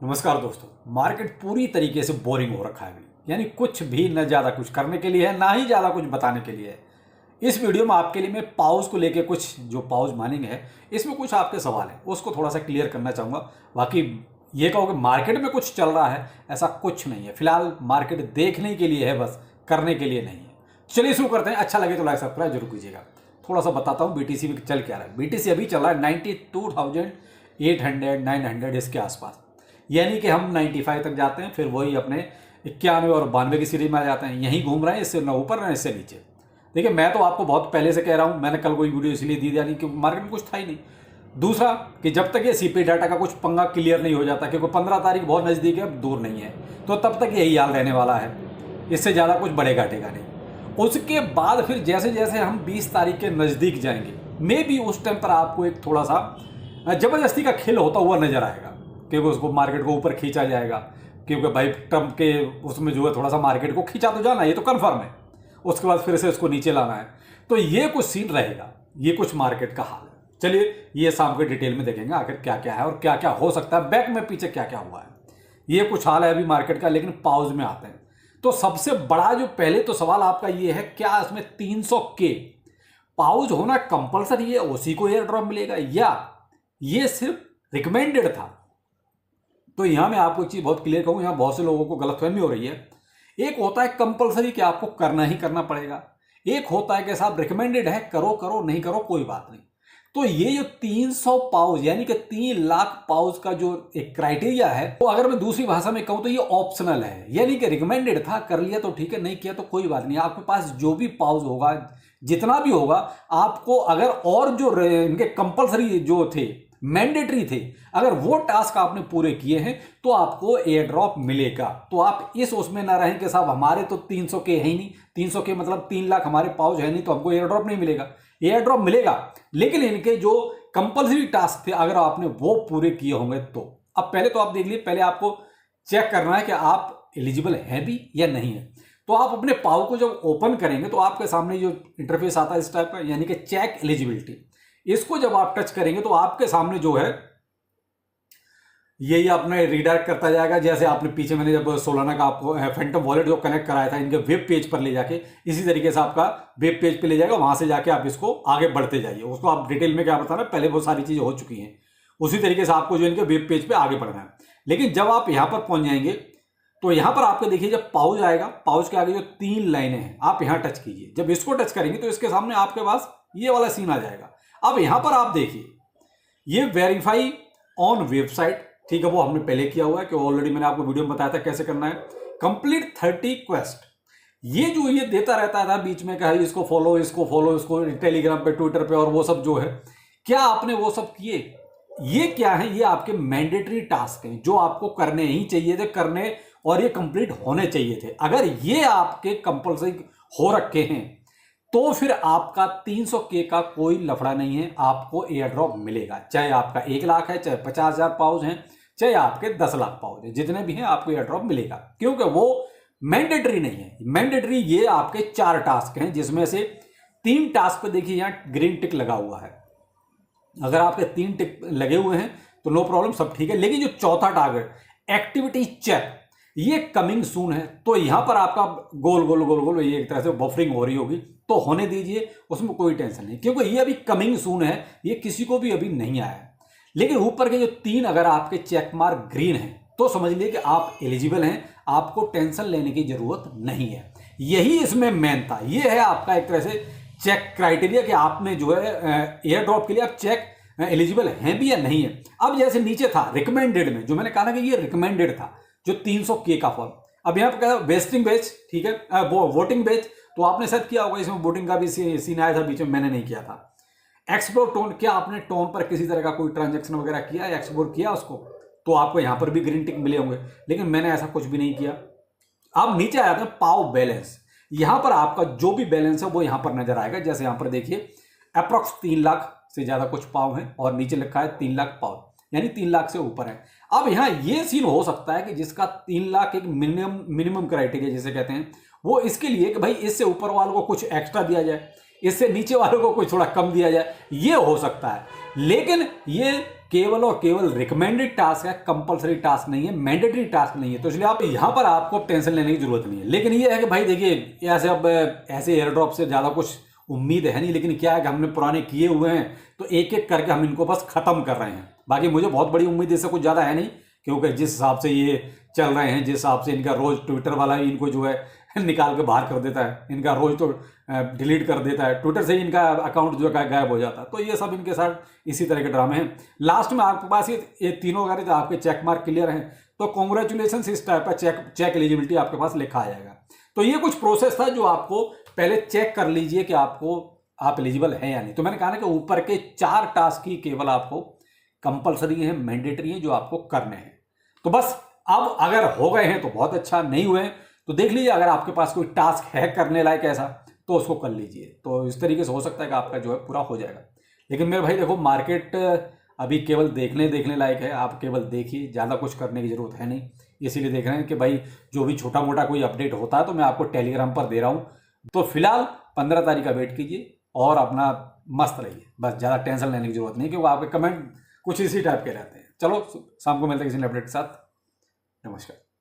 नमस्कार दोस्तों। मार्केट पूरी तरीके से बोरिंग हो रखा है अभी, यानी कुछ भी न ज़्यादा कुछ करने के लिए है ना ही ज़्यादा कुछ बताने के लिए है। इस वीडियो में आपके लिए मैं पाउज को लेके कुछ जो पाउज माइनिंग है इसमें कुछ आपके सवाल हैं उसको थोड़ा सा क्लियर करना चाहूँगा। बाकी ये कहो कि मार्केट में कुछ चल रहा है, ऐसा कुछ नहीं है। फिलहाल मार्केट देखने के लिए है, बस करने के लिए नहीं है। चलिए शुरू करते हैं। अच्छा लगे तो लाइक सब्सक्राइब जरूर कीजिएगा। थोड़ा सा बताता हूँ बीटीसी में चल क्या रहा है। बीटीसी अभी चल रहा है 92,800 900 इसके आसपास, यानी कि हम 95 तक जाते हैं, फिर वही अपने 91 और 92 की सीरीज में आ जाते हैं। यहीं घूम रहे हैं, इससे ना ऊपर ना इससे नीचे। देखिए, मैं तो आपको बहुत पहले से कह रहा हूं, मैंने कल कोई वीडियो इसलिए दी दिया नहीं क्योंकि मार्केट में कुछ था ही नहीं। दूसरा कि जब तक ये सीपी डाटा का कुछ पंगा क्लियर नहीं हो जाता, क्योंकि 15 तारीख बहुत नज़दीक है, अब दूर नहीं है, तो तब तक यही हाल रहने वाला है। इससे ज़्यादा कुछ बढ़ेगा घटेगा नहीं। उसके बाद फिर जैसे जैसे हम 20 तारीख के नज़दीक जाएंगे, मे बी उस टाइम पर आपको एक थोड़ा सा ज़बरदस्ती का खेल होता हुआ नजर आएगा, क्योंकि उसको मार्केट को ऊपर खींचा जाएगा। क्योंकि भाई ट्रम्प के उसमें जो है थोड़ा सा मार्केट को खींचा तो जाना, ये तो कन्फर्म है। उसके बाद फिर से इसको नीचे लाना है, तो ये कुछ सीन रहेगा, ये कुछ मार्केट का हाल है। चलिए ये शाम के डिटेल में देखेंगे आखिर क्या क्या है और क्या क्या हो सकता है, बैक में पीछे क्या क्या हुआ है। ये कुछ हाल है अभी मार्केट का। लेकिन पाउज में आते हैं तो सबसे बड़ा जो पहले तो सवाल आपका ये है, क्या इसमें 300 के पाउज होना कंपलसरी है, उसी को एयर ड्रॉप मिलेगा, या ये सिर्फ रिकमेंडेड था? तो यहां मैं आपको एक चीज बहुत क्लियर कहूं, यहां बहुत से लोगों को गलतफहमी हो रही है। एक होता है कंपलसरी कि आपको करना ही करना पड़ेगा, एक होता है कि साहब रिकमेंडेड है, करो करो नहीं करो कोई बात नहीं। तो ये जो 300 पाउज यानी कि 3 लाख पाउज का जो एक क्राइटेरिया है, तो अगर मैं दूसरी भाषा में कहूं तो ये ऑप्शनल है। यानी कि रिकमेंडेड था, कर लिया तो ठीक है, नहीं किया तो कोई बात नहीं। आपके पास जो भी पाउज होगा, जितना भी होगा, आपको अगर और जो इनके कंपलसरी जो थे, मैंडेटरी थे, अगर वो टास्क आपने पूरे किए हैं तो आपको एयर ड्रॉप मिलेगा। तो आप इस उसमें ना रहें कि साहब हमारे तो 300 के है ही नहीं, 300 के मतलब 3 लाख हमारे पाउच है नहीं, तो हमको एयर ड्रॉप नहीं मिलेगा। एयर ड्रॉप मिलेगा, लेकिन इनके जो कंपलसरी टास्क थे अगर आपने वो पूरे किए होंगे तो। अब पहले तो आप देख लीजिए, पहले आपको चेक करना है कि आप एलिजिबल हैं भी या नहीं है। तो आप अपने पाउ को जब ओपन करेंगे तो आपके सामने जो इंटरफेस आता है इस टाइप का, यानी कि चेक एलिजिबिलिटी, इसको जब आप टच करेंगे तो आपके सामने जो है यही आपने रिडायरेक्ट करता जाएगा। जैसे आपने पीछे मैंने जब सोलाना का आपको फैंटम वॉलेट जो कनेक्ट कराया था इनके वेब पेज पर ले जाके, इसी तरीके से आपका वेब पेज पे ले जाएगा, वहां से जाके आप इसको आगे बढ़ते जाइए। उसको आप डिटेल में क्या बताना, पहले बहुत सारी चीजें हो चुकी हैं, उसी तरीके से आपको जो इनके वेब पेज पे आगे बढ़ना है। लेकिन जब आप यहां पर पहुंच जाएंगे तो यहां पर आपके देखिए, जब पाउच आएगा, पाउच के आगे जो 3 लाइनें हैं आप यहां टच कीजिए। जब इसको टच करेंगे तो इसके सामने आपके पास ये वाला सीन आ जाएगा। अब यहां पर आप देखिए, ये वेरीफाई ऑन वेबसाइट, ठीक है, वो हमने पहले किया हुआ है, कि ऑलरेडी मैंने आपको वीडियो में बताया था कैसे करना है। कंप्लीट 30 क्वेस्ट, ये जो ये देता रहता था बीच में, कहा इसको फॉलो इसको फॉलो इसको, टेलीग्राम पे ट्विटर पे और वो सब जो है, क्या आपने वो सब किए? ये क्या है? ये आपके मैंडेटरी टास्क हैं जो आपको करने ही चाहिए थे, करने और ये कंप्लीट होने चाहिए थे। अगर ये आपके कंपल्सरी हो रखे हैं तो फिर आपका 300 के का कोई लफड़ा नहीं है, आपको एयर ड्रॉप मिलेगा। चाहे आपका 1 लाख है, चाहे 50,000 पाउच हैं, चाहे आपके 10 लाख पाउच हैं, जितने भी हैं आपको एयर ड्रॉप मिलेगा, क्योंकि वो मैंडेटरी नहीं है। मैंडेटरी ये आपके 4 टास्क हैं, जिसमें से 3 टास्क पे देखिए यहां ग्रीन टिक लगा हुआ है। अगर आपके 3 टिक लगे हुए हैं तो नो प्रॉब्लम, सब ठीक है। लेकिन जो चौथा टारगेट एक्टिविटी चेक, ये कमिंग सून है, तो यहां पर आपका गोल गोल गोल गोल ये एक तरह से बफरिंग हो रही होगी, तो होने दीजिए, उसमें कोई टेंशन नहीं, क्योंकि ये अभी कमिंग सून है, ये किसी को भी अभी नहीं आया है। लेकिन ऊपर के जो 3 अगर आपके चेक मार्क ग्रीन है तो समझ लिए कि आप एलिजिबल हैं, आपको टेंशन लेने की जरूरत नहीं है। यही इसमें मेन था। ये है आपका एक तरह से चेक क्राइटेरिया कि आपने जो है एयर ड्रॉप के लिए आप चेक एलिजिबल हैं भी या नहीं है। अब जैसे नीचे था रिकमेंडेड में, जो मैंने कहा ना कि ये रिकमेंडेड था, जो 300 के का फॉर्म। अब यहां पर क्या वेस्टिंग बैच, ठीक है, वो वोटिंग बैच, तो आपने शायद किया होगा, इसमें वोटिंग का भी सीन आया था बीच में, मैंने नहीं किया था। एक्सप्लोर टोन, क्या आपने टोन पर किसी तरह का कोई ट्रांजेक्शन वगैरह किया, एक्सप्लोर किया उसको, तो आपको यहां पर भी ग्रीन टिक मिले होंगे। लेकिन मैंने ऐसा कुछ भी नहीं किया। अब नीचे आ जाते हैं पाव बैलेंस। यहां पर आपका जो भी बैलेंस है वो यहां पर नजर आएगा। जैसे यहां पर देखिए अप्रोक्स 3 लाख से ज्यादा कुछ पाव है, और नीचे लिखा है 3 लाख पाव, यानी 3 लाख से ऊपर है। अब यहां ये सीन हो सकता है कि जिसका 3 लाख एक मिनिमम क्राइटेरिया जिसे कहते हैं, वो इसके लिए कि भाई इससे ऊपर वालों को कुछ एक्स्ट्रा दिया जाए, इससे नीचे वालों को कुछ थोड़ा कम दिया जाए, ये हो सकता है। लेकिन ये केवल और केवल रिकमेंडेड टास्क है, कंपलसरी टास्क नहीं है, मैंडेटरी टास्क नहीं है। तो इसलिए आप यहाँ पर आपको टेंशन लेने की जरूरत नहीं है। लेकिन ये है कि भाई देखिए ऐसे अब ऐसे एयर ड्रॉप से ज़्यादा कुछ उम्मीद है नहीं, लेकिन क्या है कि हमने पुराने किए हुए हैं तो एक एक करके हम इनको बस ख़त्म कर रहे हैं। बाकी मुझे बहुत बड़ी उम्मीद इससे कुछ ज़्यादा है नहीं, क्योंकि जिस हिसाब से ये चल रहे हैं, जिस हिसाब से इनका रोज़ ट्विटर वाला ही इनको जो है निकाल के बाहर कर देता है, इनका रोज़ तो डिलीट कर देता है, ट्विटर से ही इनका अकाउंट जो है गायब हो जाता है। तो ये सब इनके साथ इसी तरह के ड्रामे हैं। लास्ट में आपके पास ये तीनों अगर तो आपके चेक मार्क क्लियर हैं तो कॉन्ग्रेचुलेसन, इस टाइप का चेक एलिजिबिलिटी आपके पास लिखा आ जाएगा। तो ये कुछ प्रोसेस था जो आपको पहले चेक कर लीजिए कि आप एलिजिबल हैं या नहीं। तो मैंने कहा ना कि ऊपर के 4 टास्क ही केवल आपको कंपलसरी हैं, मैंडेटरी हैं, जो आपको करने हैं। तो बस अब अगर हो गए हैं तो बहुत अच्छा, नहीं हुए तो देख लीजिए अगर आपके पास कोई टास्क है करने लायक ऐसा तो उसको कर लीजिए। तो इस तरीके से हो सकता है कि आपका जो है पूरा हो जाएगा। लेकिन मेरे भाई देखो, मार्केट अभी केवल देखने लायक है, आप केवल देखिए, ज़्यादा कुछ करने की ज़रूरत है नहीं। इसीलिए देख रहे हैं कि भाई जो भी छोटा मोटा कोई अपडेट होता है तो मैं आपको टेलीग्राम पर दे रहा हूँ। तो फिलहाल 15 तारीख का वेट कीजिए और अपना मस्त रहिए, बस ज़्यादा टेंशन लेने की जरूरत नहीं, क्योंकि आपके कमेंट कुछ इसी टाइप के रहते हैं। चलो शाम को मिलते हैं किसी अपडेट के साथ। नमस्कार।